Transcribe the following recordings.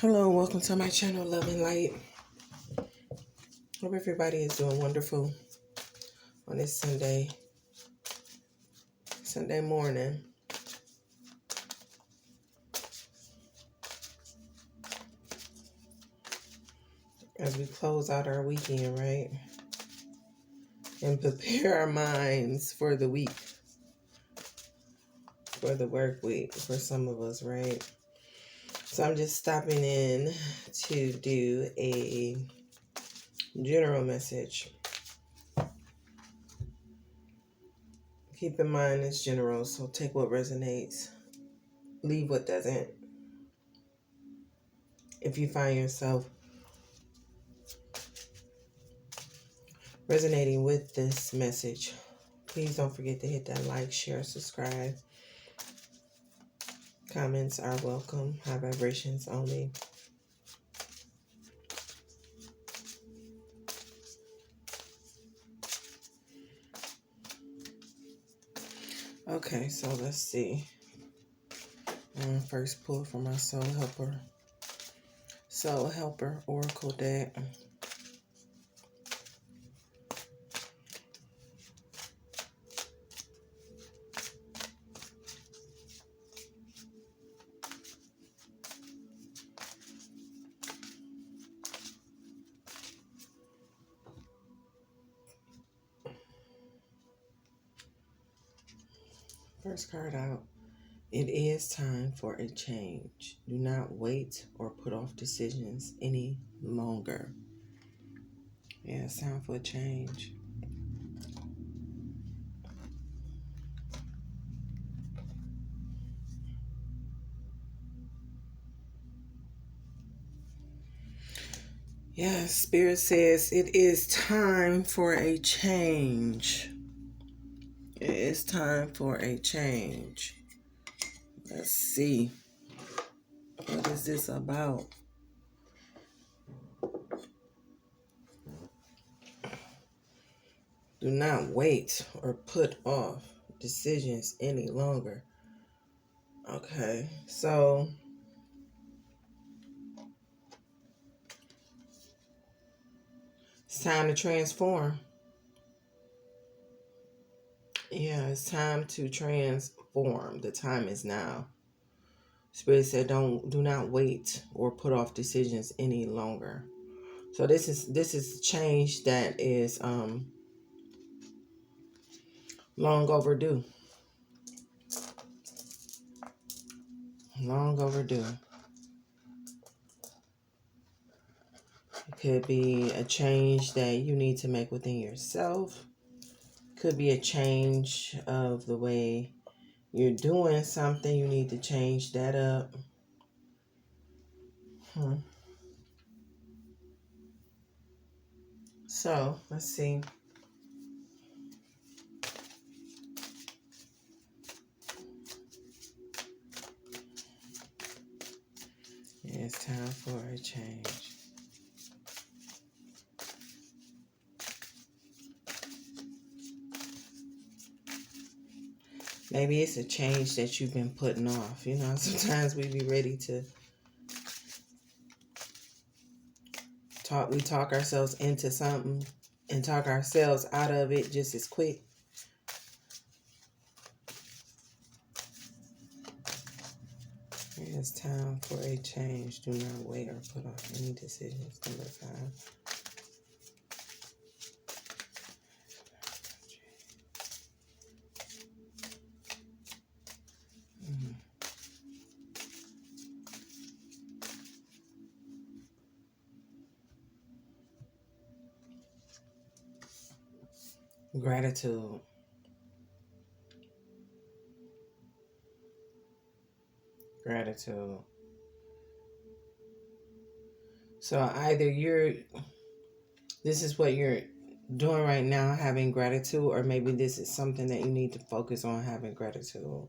Hello, welcome to my channel, Love and Light. Hope everybody is doing wonderful on this Sunday morning. As we close out our weekend, right? And prepare our minds for the week, for the work week, for some of us, right? So I'm just stopping in to do a general message. Keep in mind it's general, so take what resonates, leave what doesn't. If you find yourself resonating with this message, please don't forget to hit that like, share, subscribe. Comments are welcome, high vibrations only. Okay, so let's see. First pull from my Soul Helper Oracle deck. First card out. It is time for a change. Do not wait or put off decisions any longer. Yeah, it's time for a change. Yeah, Spirit says it is time for a change. It is time for a change. Let's see. What is this about? Do not wait or put off decisions any longer. Okay, so it's time to transform. Yeah, it's time to transform. The time is now. Spirit said, do not wait or put off decisions any longer. So this is change that is long overdue. Long overdue. It could be a change that you need to make within yourself. Could be a change of the way you're doing something. You need to change that up. So, let's see. It's time for a change. Maybe it's a change that you've been putting off. You know, sometimes we be ready to talk ourselves into something and talk ourselves out of it just as quick. It's time for a change. Do not wait or put off any decisions. Number 5. Gratitude. Gratitude. So either this is what you're doing right now, having gratitude, or maybe this is something that you need to focus on, having gratitude.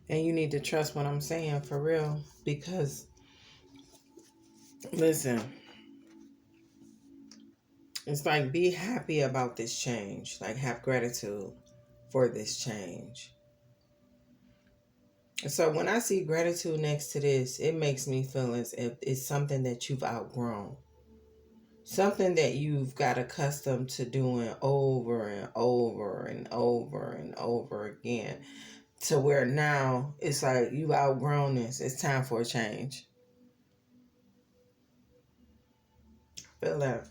And you need to trust what I'm saying for real, because listen, It's like be happy about this change. Like have gratitude for this change. And so when I see gratitude next to this, it makes me feel as if it's something that you've outgrown. Something that you've got accustomed to doing over and over and over and over again. To where now it's like you've outgrown this. It's time for a change. I feel that.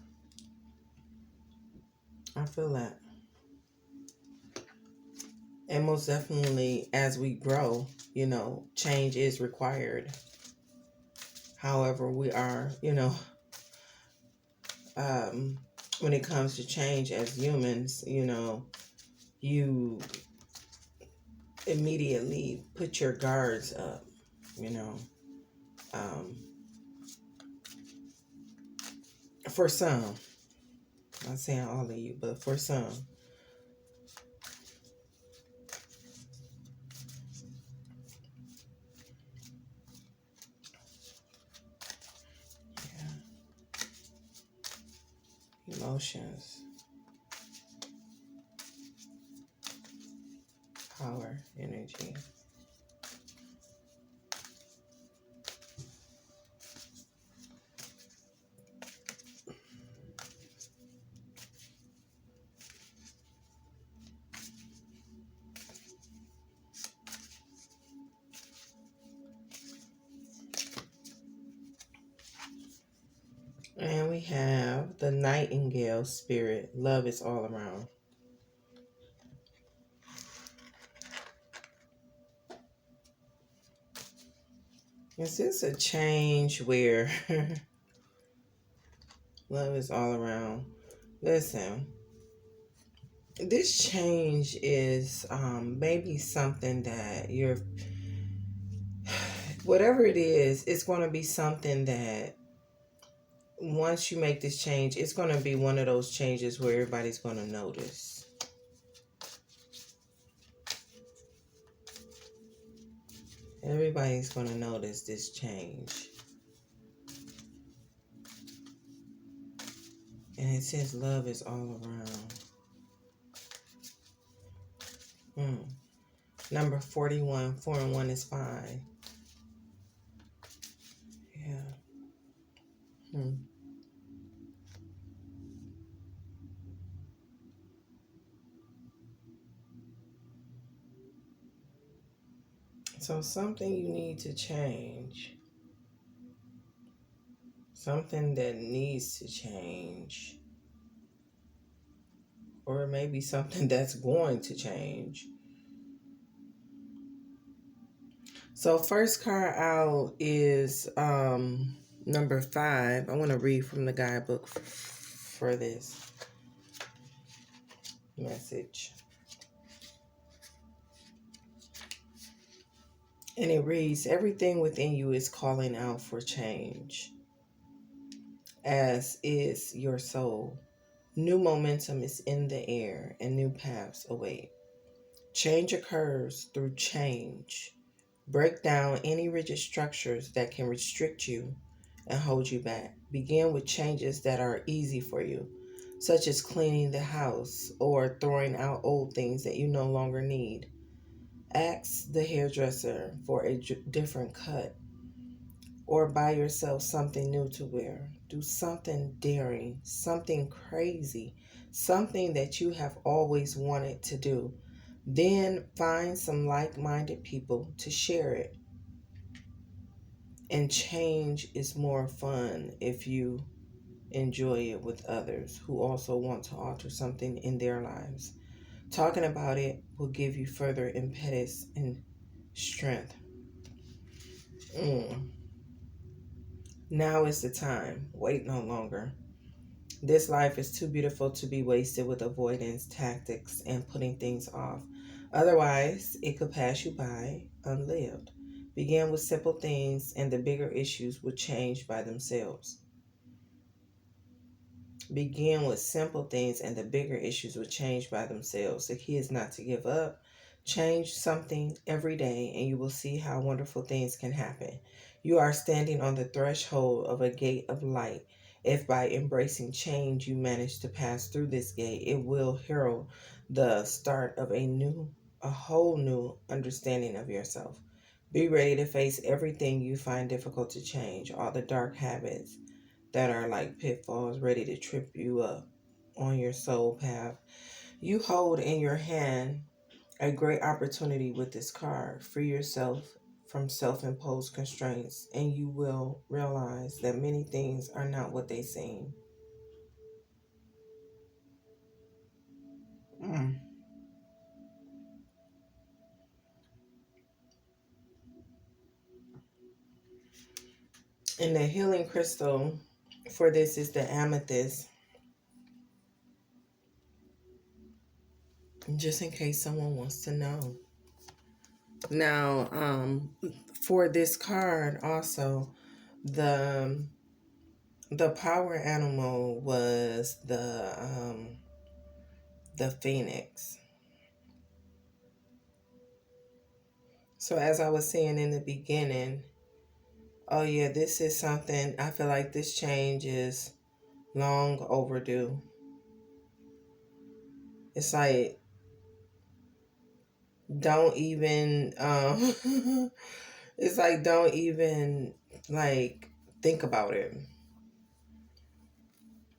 I feel that. And most definitely, as we grow, change is required. However, we are, um, when it comes to change as humans, you immediately put your guards up, you know. Um, for some, not saying all of you, but for some, yeah, emotions, power, energy. And we have the nightingale spirit. Love is all around. Is this a change where love is all around? Listen, this change is maybe something that whatever it is, it's going to be something that once you make this change, it's going to be one of those changes where everybody's going to notice. Everybody's going to notice this change. And it says love is all around. Number 41, 4 and 1 is 5. Yeah. So something you need to change. Something that needs to change. Or maybe something that's going to change. So first card out is number 5. I want to read from the guidebook for this message. And it reads, everything within you is calling out for change, as is your soul. New momentum is in the air and new paths await. Change occurs through change. Break down any rigid structures that can restrict you and hold you back. Begin with changes that are easy for you, such as cleaning the house or throwing out old things that you no longer need. Ask the hairdresser for a different cut or buy yourself something new to wear. Do something daring, something crazy, something that you have always wanted to do. Then find some like-minded people to share it. And change is more fun if you enjoy it with others who also want to alter something in their lives. Talking about it will give you further impetus and strength. Now is the time. Wait no longer. This life is too beautiful to be wasted with avoidance tactics and putting things off. Otherwise, it could pass you by unlived. Begin with simple things and the bigger issues will change by themselves. Begin with simple things and the bigger issues will change by themselves. The key is not to give up. Change something every day and you will see how wonderful things can happen. You are standing on the threshold of a gate of light If by embracing change you manage to pass through this gate, it will herald the start of a whole new understanding of yourself. Be ready to face everything you find difficult to change, all the dark habits that are like pitfalls ready to trip you up on your soul path. You hold in your hand a great opportunity with this card. Free yourself from self imposed constraints, and you will realize that many things are not what they seem. Mm. And the healing crystal for this is the amethyst, just in case someone wants to know. Now, for this card, also the power animal was the phoenix. So as I was saying in the beginning, oh yeah, this is something I feel like this change is long overdue. It's like don't even it's like don't even like think about it.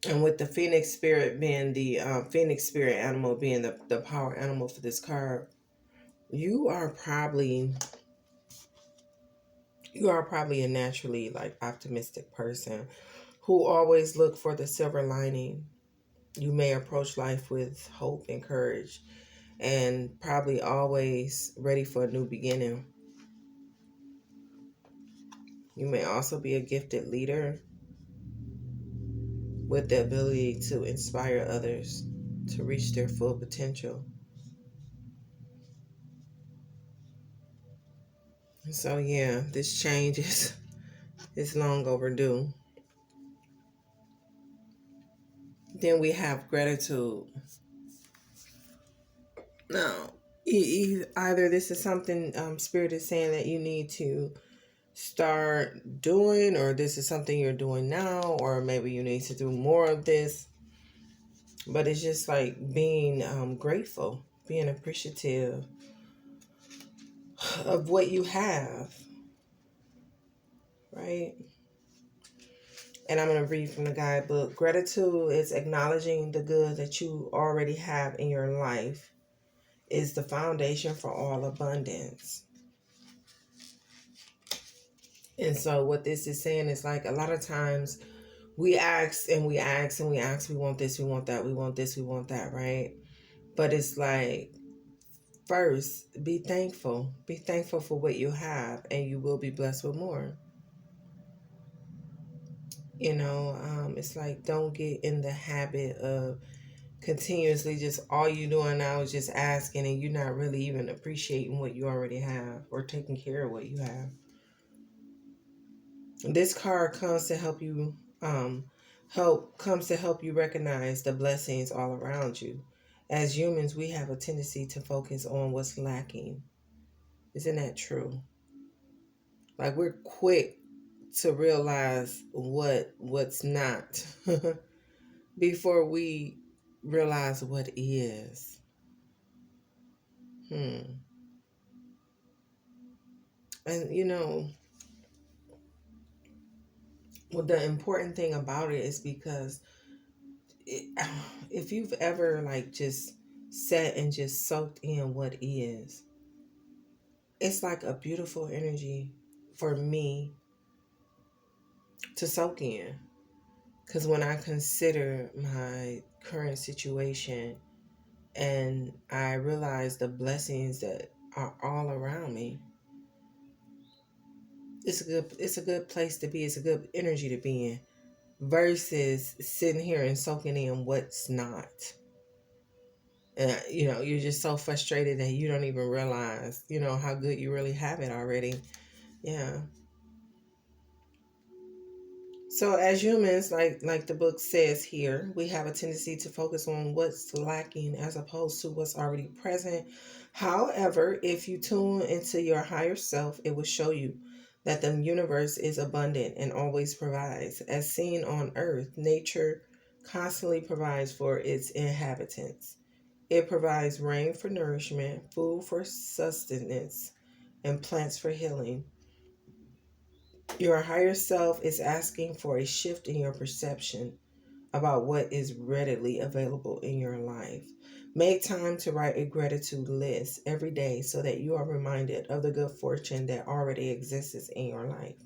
And with the phoenix spirit being the phoenix spirit animal being the power animal for this card, you are probably a naturally like optimistic person who always look for the silver lining. You may approach life with hope and courage and probably always ready for a new beginning. You may also be a gifted leader with the ability to inspire others to reach their full potential. So yeah, this change is long overdue. Then we have gratitude. Now, either this is something Spirit is saying that you need to start doing, or this is something you're doing now, or maybe you need to do more of this. But it's just like being grateful, being appreciative of what you have, right? And I'm going to read from the guidebook. Gratitude is acknowledging the good that you already have in your life, is the foundation for all abundance. And so what this is saying is like a lot of times we ask and we ask and we ask, we want this, we want that, we want this, we want that, right? But it's like, first, be thankful. Be thankful for what you have, and you will be blessed with more. It's like don't get in the habit of continuously just all you doing now is just asking, and you're not really even appreciating what you already have or taking care of what you have. This card comes to help you recognize the blessings all around you. As humans, we have a tendency to focus on what's lacking. Isn't that true? Like we're quick to realize what's not before we realize what is. And well, the important thing about it is because if you've ever like just sat and just soaked in what is, it's like a beautiful energy for me to soak in. Because when I consider my current situation and I realize the blessings that are all around me, it's a good place to be. It's a good energy to be in versus sitting here and soaking in what's not. And you're just so frustrated that you don't even realize, how good you really have it already. Yeah. So as humans, like the book says here, we have a tendency to focus on what's lacking as opposed to what's already present. However, if you tune into your higher self, it will show you that the universe is abundant and always provides. As seen on Earth, nature constantly provides for its inhabitants. It provides rain for nourishment, food for sustenance, and plants for healing. Your higher self is asking for a shift in your perception about what is readily available in your life. Make time to write a gratitude list every day so that you are reminded of the good fortune that already exists in your life.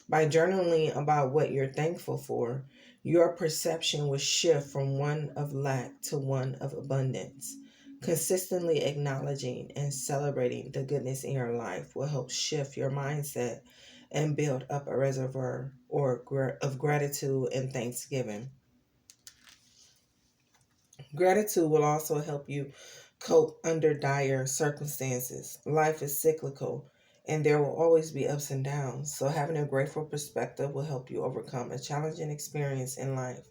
By journaling about what you're thankful for, your perception will shift from one of lack to one of abundance. Consistently acknowledging and celebrating the goodness in your life will help shift your mindset and build up a reservoir of gratitude and thanksgiving. Gratitude will also help you cope under dire circumstances. Life is cyclical and there will always be ups and downs. So, having a grateful perspective will help you overcome a challenging experience in life.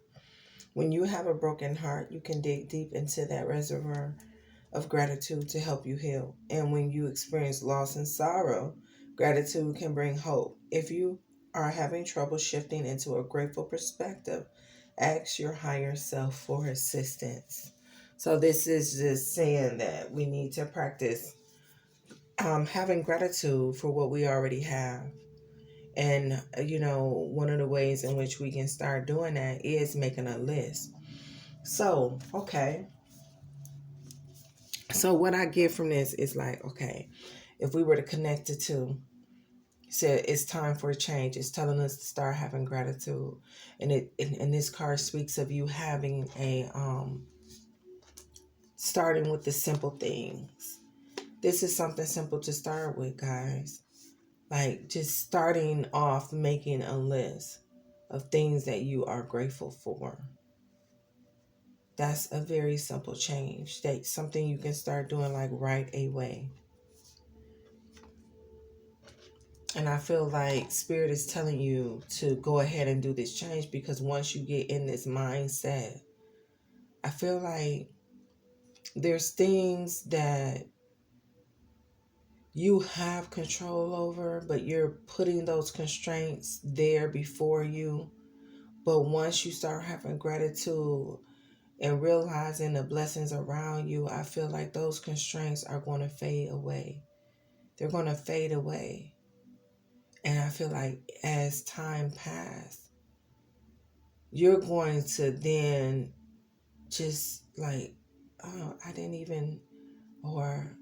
When you have a broken heart, you can dig deep into that reservoir of gratitude to help you heal. And when you experience loss and sorrow, gratitude can bring hope. If you are having trouble shifting into a grateful perspective, ask your higher self for assistance. So, this is just saying that we need to practice having gratitude for what we already have. And, one of the ways in which we can start doing that is making a list. So, okay. So, what I get from this is like, okay, if we were to connect the two, said it's time for a change. It's telling us to start having gratitude, and and this card speaks of you having a starting with the simple things. This is something simple to start with, guys. Like just starting off making a list of things that you are grateful for. That's a very simple change. That's something you can start doing like right away. And I feel like Spirit is telling you to go ahead and do this change because once you get in this mindset, I feel like there's things that you have control over, but you're putting those constraints there before you. But once you start having gratitude and realizing the blessings around you, I feel like those constraints are going to fade away. They're going to fade away. And I feel like as time passes, you're going to then just like, oh, I didn't even, or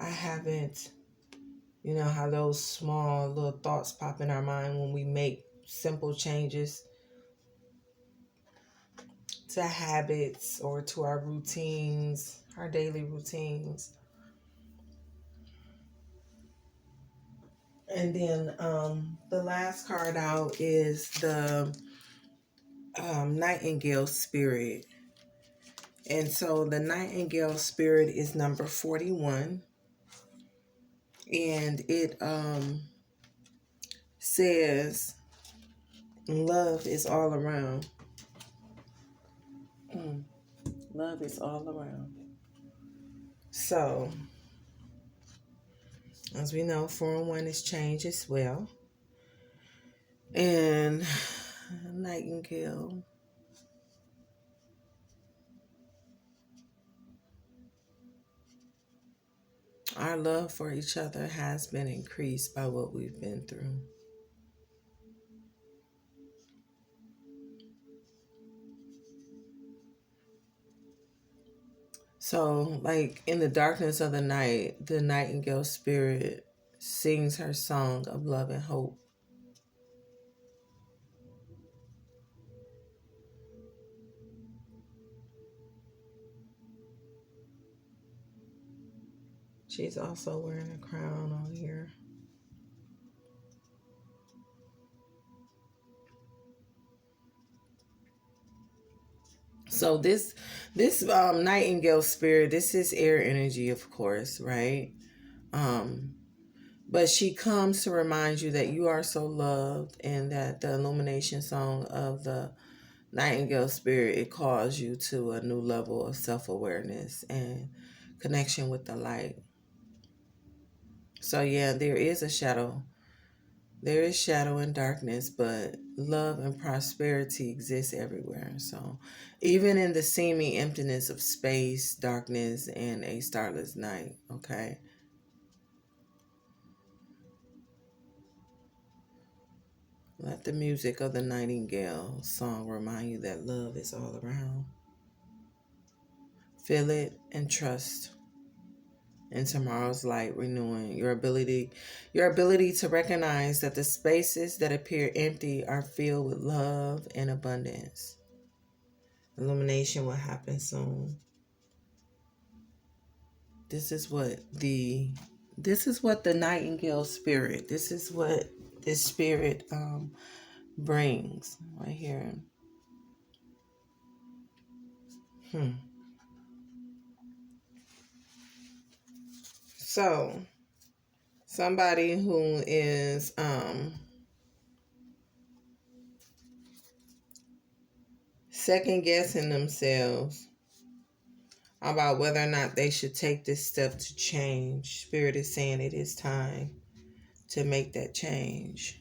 I haven't, how those small little thoughts pop in our mind when we make simple changes to habits or to our routines, our daily routines. And then the last card out is the Nightingale Spirit. And so the Nightingale Spirit is number 41. And it says, love is all around. Love is all around. So, as we know, 4-1 is change as well. And Nightingale. Our love for each other has been increased by what we've been through. So, like in the darkness of the night, the Nightingale Spirit sings her song of love and hope. She's also wearing a crown on here. So this Nightingale Spirit, this is air energy, of course, right? Um, but she comes to remind you that you are so loved, and that the illumination song of the Nightingale Spirit, it calls you to a new level of self-awareness and connection with the light. So yeah, there is a shadow There is shadow and darkness, but love and prosperity exist everywhere. So, even in the seeming emptiness of space, darkness, and a starless night, okay? Let the music of the nightingale song remind you that love is all around. Feel it and trust in tomorrow's light, renewing your ability to recognize that the spaces that appear empty are filled with love and abundance. Illumination will happen soon. This is what the nightingale spirit. This is what this spirit brings right here. So somebody who is second guessing themselves about whether or not they should take this step to change. Spirit is saying it is time to make that change.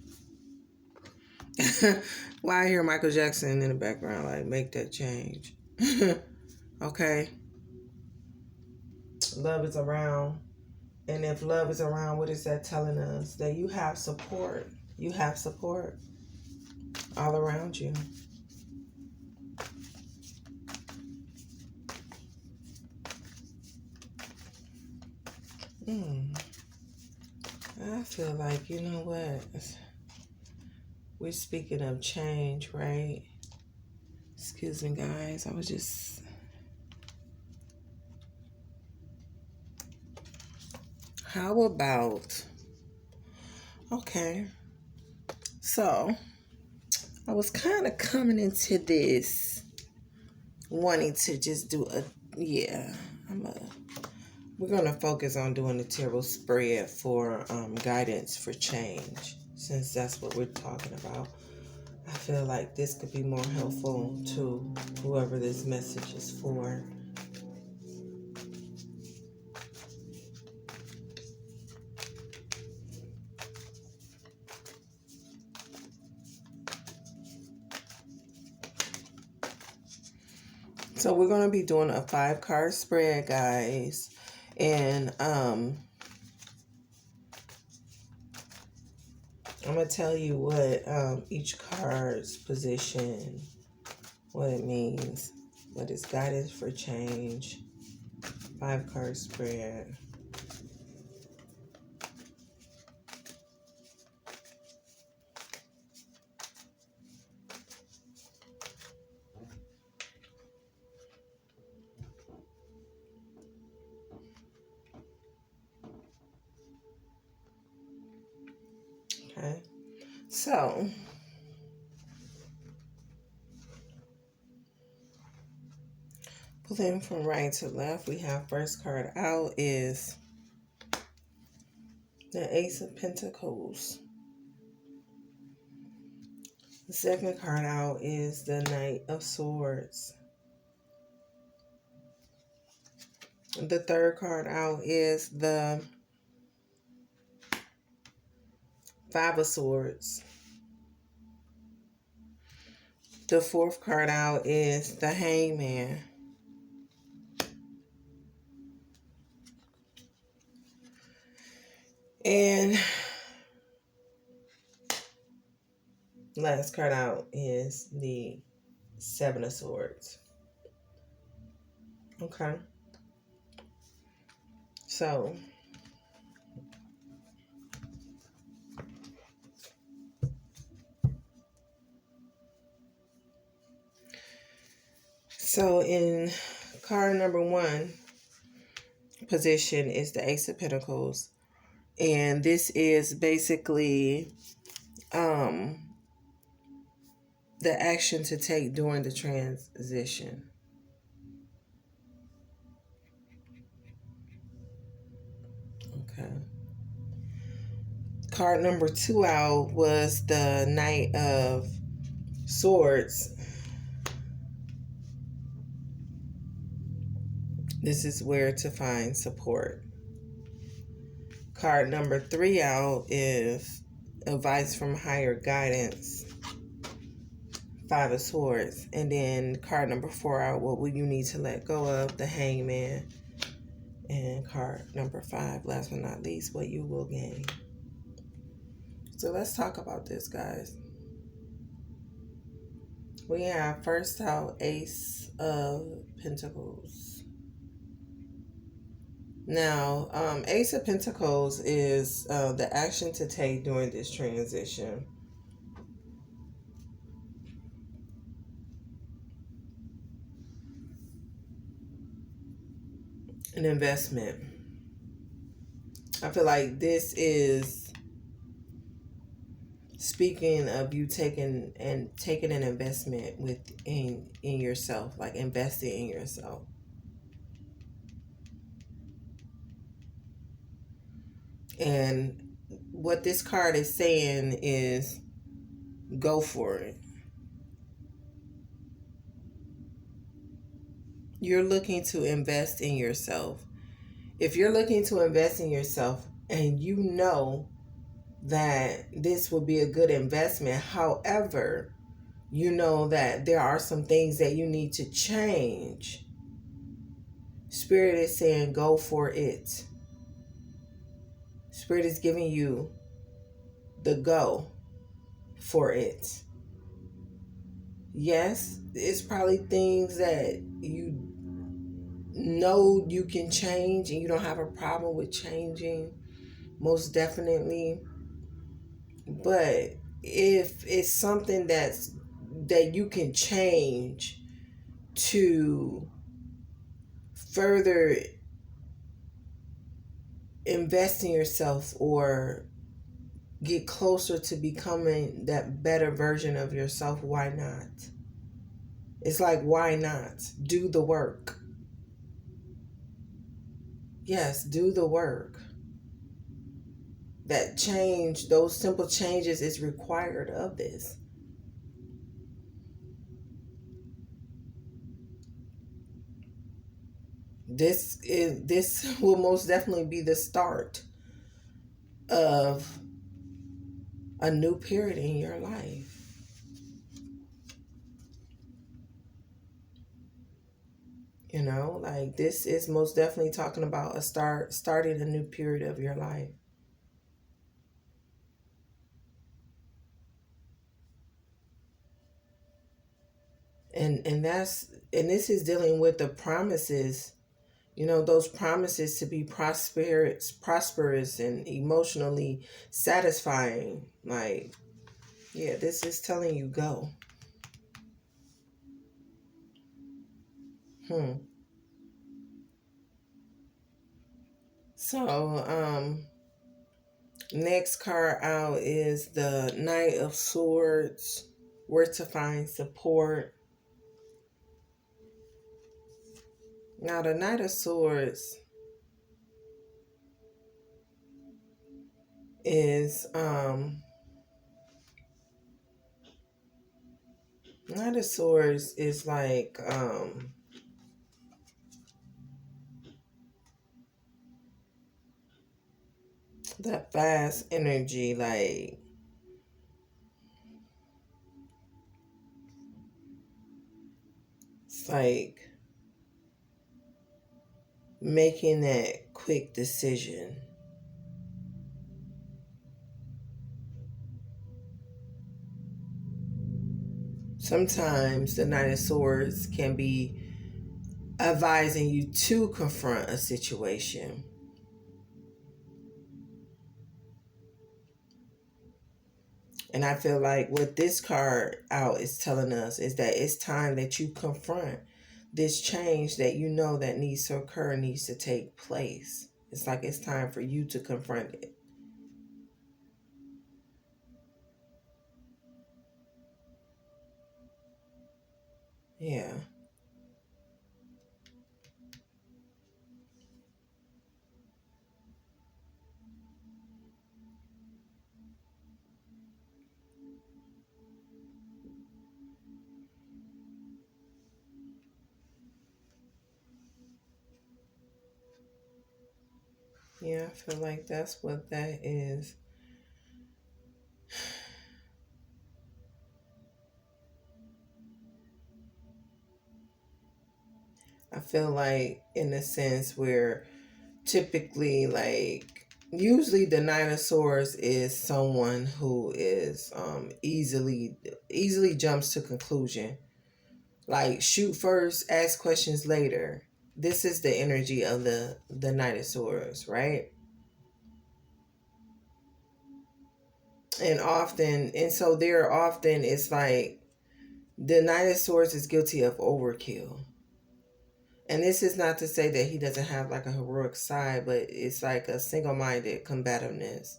Why I hear Michael Jackson in the background, like, make that change. Okay. Love is around. And if love is around, what is that telling us? That you have support. You have support all around you. I feel like, you know what? We're speaking of change, right? Excuse me, guys. I was just... How about... Okay. So, I was kind of coming into this wanting to just do a... Yeah. We're going to focus on doing the tarot spread for guidance for change, since that's what we're talking about. I feel like this could be more helpful to whoever this message is for. So we're going to be doing a 5-card spread, guys. And I'm going to tell you what each card's position, what it means, what is guidance for change. 5-card spread. Okay. So, pulling from right to left, we have first card out is the Ace of Pentacles. The second card out is the Knight of Swords. The third card out is the Five of Swords. The fourth card out is the Hangman. And last card out is the Seven of Swords. Okay. So, in card number 1 position is the Ace of Pentacles. And this is basically the action to take during the transition. Okay. Card number 2 out was the Knight of Swords. This is where to find support. Card number 3 out is advice from higher guidance. Five of Swords. And then card number 4 out, what will you need to let go of? The Hangman. And card number 5, last but not least, what you will gain. So let's talk about this, guys. We have first out Ace of Pentacles. Now, Ace of Pentacles is the action to take during this transition. An investment. I feel like this is speaking of you taking an investment in yourself, like investing in yourself. And what this card is saying is go for it. You're looking to invest in yourself. If you're looking to invest in yourself and you know that this will be a good investment, however, you know that there are some things that you need to change, Spirit is saying go for it. Spirit is giving you the go for it. Yes, it's probably things that you know you can change and you don't have a problem with changing, most definitely. But if it's something that you can change to further invest in yourself or get closer to becoming that better version of yourself, why not? It's like, why not? Do the work. Yes, do the work. That change, those simple changes is required of this. This will most definitely be the start of a new period in your life. You know, like this is most definitely talking about starting a new period of your life. And this is dealing with the promises, you know, those promises to be prosperous and emotionally satisfying. Like, yeah, this is telling you go. So, next card out is the Knight of Swords. Where to find support. Now, the Knight of Swords is Knight of Swords is like that fast energy, like it's like making that quick decision. Sometimes the Knight of Swords can be advising you to confront a situation. And I feel like what this card out is telling us is that it's time that you confront this change that you know that needs to occur, needs to take place. It's like it's time for you to confront it. Yeah. Yeah, I feel like that's what that is. feel like in a sense where typically, like, usually the Nine of Swords is someone who is easily jumps to conclusion. Like, shoot first, ask questions later. This is the energy of the Knight of Swords, right? And so there often it's like the Knight of Swords is guilty of overkill. And this is not to say that he doesn't have like a heroic side, but it's like a single-minded combativeness.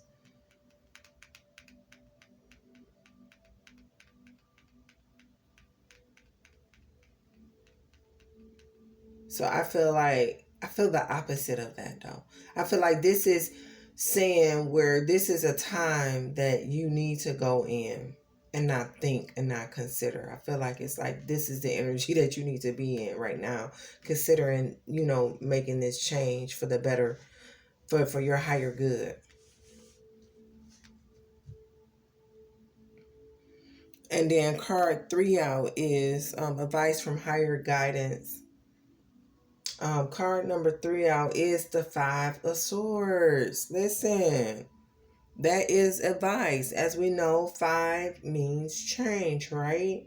So I feel the opposite of that though. I feel like this is saying where this is a time that you need to go in and not think and not consider. I feel like it's like this is the energy that you need to be in right now, considering, making this change for the better, for your higher good. And then card 3 out is advice from higher guidance. Card number 3 out is the Five of Swords. Listen, that is advice. As we know, 5 means change, right?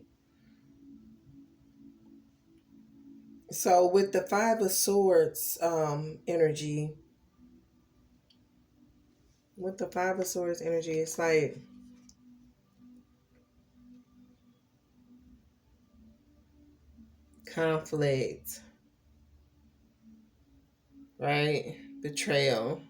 So with the Five of Swords energy, with the Five of Swords energy, it's like conflict, right? Betrayal.